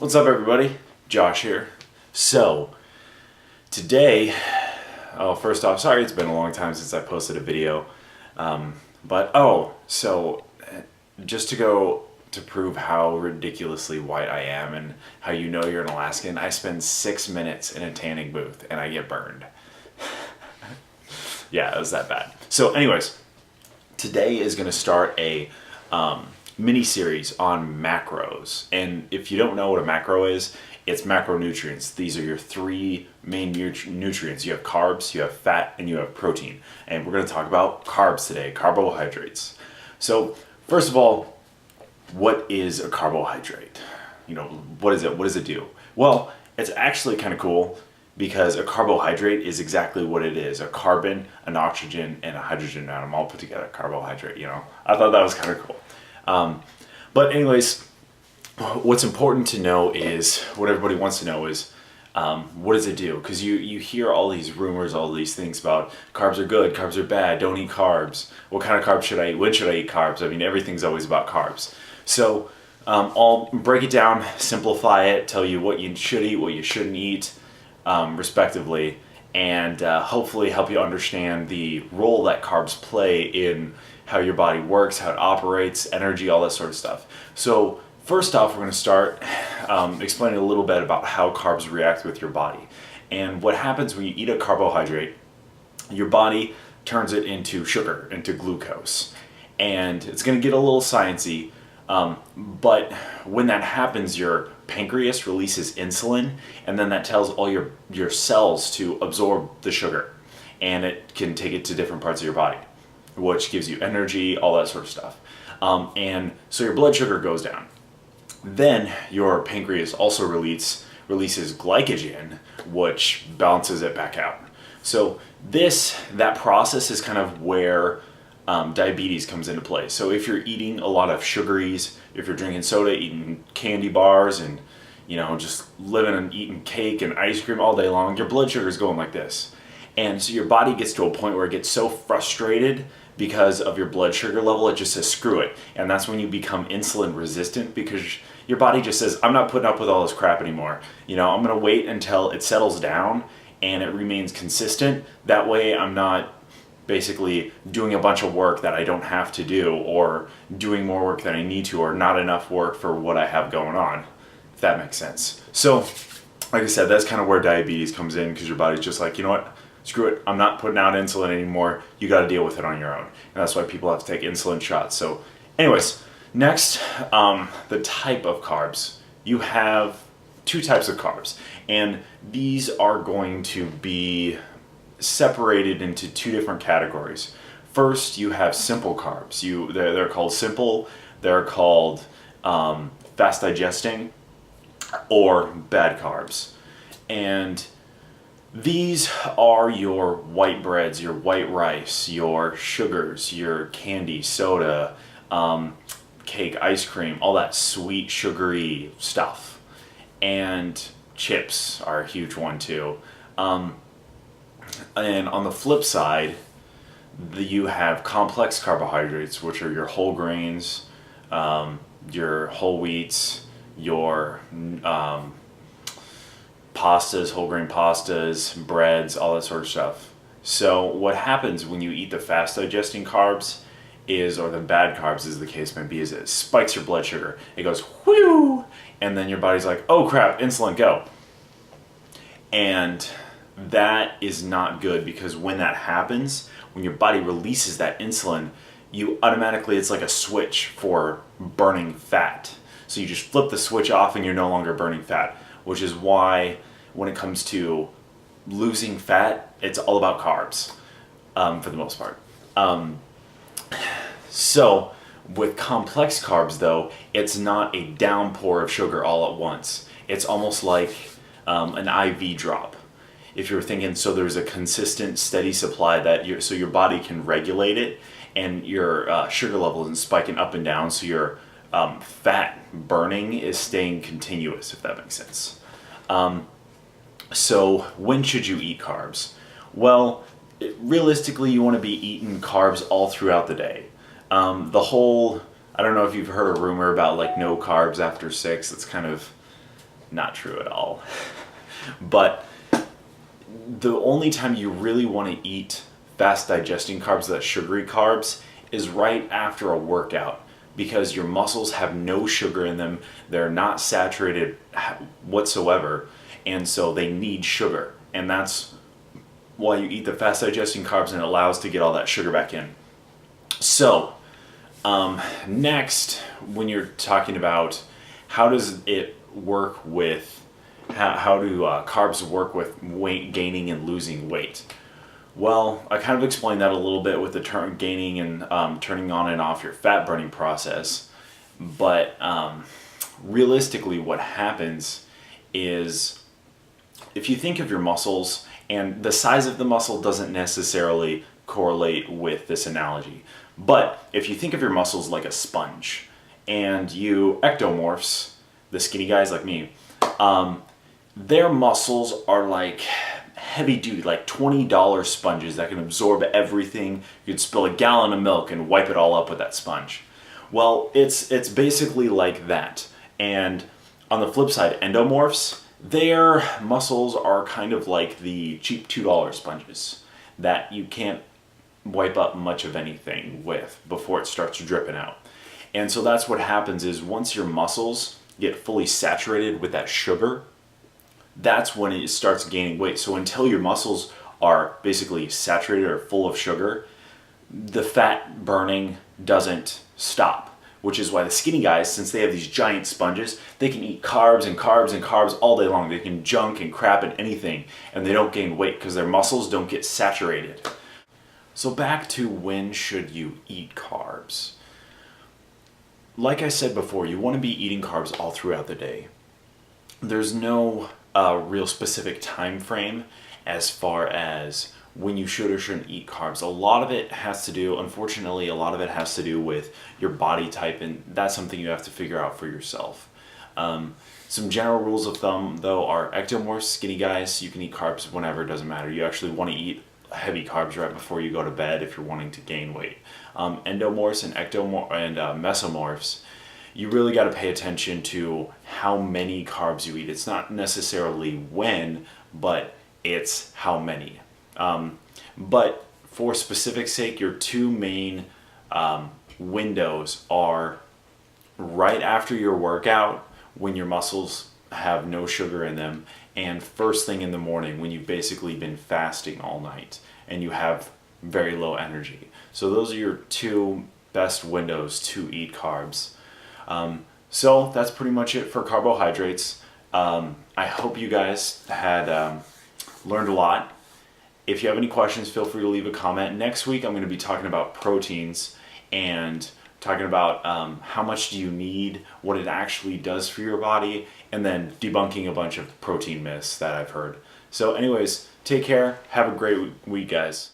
What's up, everybody? Josh here. So today, first off, sorry it's been a long time since I posted a video, just to go to prove how ridiculously white I am and how you know you're an Alaskan, I spend 6 minutes in a tanning booth and I get burned. Yeah, it was that bad. So anyways, today is going to start a mini-series on macros. And if you don't know what a macro is, it's macronutrients. These are your three main nutrients. You have carbs, you have fat, and you have protein. And we're going to talk about carbs today, carbohydrates. So first of all, what is a carbohydrate? You know, what is it? What does it do? Well, it's actually kind of cool because a carbohydrate is exactly what it is: a carbon, an oxygen, and a hydrogen atom all put together. Carbohydrate, you know. I thought that was kind of cool. But anyways, what's important to know is, what everybody wants to know is, what does it do? Because you hear all these rumors, all these things about carbs are good, carbs are bad, don't eat carbs. What kind of carbs should I eat? When should I eat carbs? I mean, everything's always about carbs. So I'll break it down, simplify it, tell you what you should eat, what you shouldn't eat, respectively, and hopefully help you understand the role that carbs play in how your body works, how it operates, energy, all that sort of stuff. So first off, we're going to start explaining a little bit about how carbs react with your body. And what happens when you eat a carbohydrate, your body turns it into sugar, into glucose. And it's going to get a little sciencey, but when that happens, your pancreas releases insulin, and then that tells all your cells to absorb the sugar, and it can take it to different parts of your body, which gives you energy, all that sort of stuff. And so your blood sugar goes down. Then your pancreas also releases glycogen, which balances it back out. So that process is kind of where diabetes comes into play. So if you're eating a lot of sugaries, if you're drinking soda, eating candy bars, and just living and eating cake and ice cream all day long, your blood sugar is going like this. And so your body gets to a point where it gets so frustrated because of your blood sugar level, it just says screw it. And that's when you become insulin resistant, because your body just says, I'm not putting up with all this crap anymore. I'm going to wait until it settles down and it remains consistent. That way I'm not basically doing a bunch of work that I don't have to do, or doing more work than I need to, or not enough work for what I have going on, if that makes sense. So like I said, that's kind of where diabetes comes in, because your body's just like, you know what? Screw it, I'm not putting out insulin anymore. You got to deal with it on your own. And that's why people have to take insulin shots. So anyways, next, the type of carbs. You have two types of carbs, and these are going to be separated into two different categories. First, you have simple carbs. They're called simple, they're called fast digesting, or bad carbs. And these are your white breads, your white rice, your sugars, your candy, soda, cake, ice cream, all that sweet, sugary stuff. And chips are a huge one too. And on the flip side, you have complex carbohydrates, which are your whole grains, your whole wheats, your pastas, whole grain pastas, breads, all that sort of stuff. So what happens when you eat the fast digesting carbs or the bad carbs, as the case may be, is it spikes your blood sugar. It goes whew, and then your body's like, oh crap, insulin, go. And that is not good, because when that happens, when your body releases that insulin, it's like a switch for burning fat. So you just flip the switch off and you're no longer burning fat, which is why when it comes to losing fat, it's all about carbs, for the most part. So with complex carbs though, it's not a downpour of sugar all at once. It's almost like an IV drop. If you're thinking, so there's a consistent, steady supply so your body can regulate it, and your sugar level isn't spiking up and down, so your fat burning is staying continuous, if that makes sense. So when should you eat carbs? Well, realistically, you want to be eating carbs all throughout the day. I don't know if you've heard a rumor about like no carbs after 6. It's kind of not true at all. But the only time you really want to eat fast digesting carbs, that sugary carbs, is right after a workout, because your muscles have no sugar in them. They're not saturated whatsoever, and so they need sugar. And that's why you eat the fast digesting carbs, and it allows to get all that sugar back in. So next, when you're talking about how does it work with, how do carbs work with weight gaining and losing weight? Well, I kind of explained that a little bit with the gaining and turning on and off your fat burning process. But realistically, what happens is, if you think of your muscles, and the size of the muscle doesn't necessarily correlate with this analogy, but if you think of your muscles like a sponge, and you ectomorphs, the skinny guys like me, their muscles are like heavy duty, like $20 sponges that can absorb everything. You could spill a gallon of milk and wipe it all up with that sponge. Well, it's basically like that. And on the flip side, endomorphs, their muscles are kind of like the cheap $2 sponges that you can't wipe up much of anything with before it starts dripping out. And so that's what happens is, once your muscles get fully saturated with that sugar, that's when it starts gaining weight. So until your muscles are basically saturated or full of sugar, the fat burning doesn't stop, which is why the skinny guys, since they have these giant sponges, they can eat carbs and carbs and carbs all day long. They can junk and crap and anything, and they don't gain weight because their muscles don't get saturated. So back to, when should you eat carbs? Like I said before, you want to be eating carbs all throughout the day. There's no real specific time frame as far as when you should or shouldn't eat carbs. A lot of it has to do, unfortunately, with your body type, and that's something you have to figure out for yourself. Some general rules of thumb, though, are ectomorphs, skinny guys, you can eat carbs whenever, it doesn't matter. You actually want to eat heavy carbs right before you go to bed if you're wanting to gain weight. Endomorphs and mesomorphs, you really got to pay attention to how many carbs you eat. It's not necessarily when, but it's how many. But for specific sake, your two main windows are right after your workout, when your muscles have no sugar in them, and first thing in the morning, when you've basically been fasting all night and you have very low energy. So those are your two best windows to eat carbs. So that's pretty much it for carbohydrates. I hope you guys had learned a lot. If you have any questions, feel free to leave a comment. Next week I'm going to be talking about proteins and talking about how much do you need, what it actually does for your body, and then debunking a bunch of protein myths that I've heard. So anyways, take care. Have a great week, guys.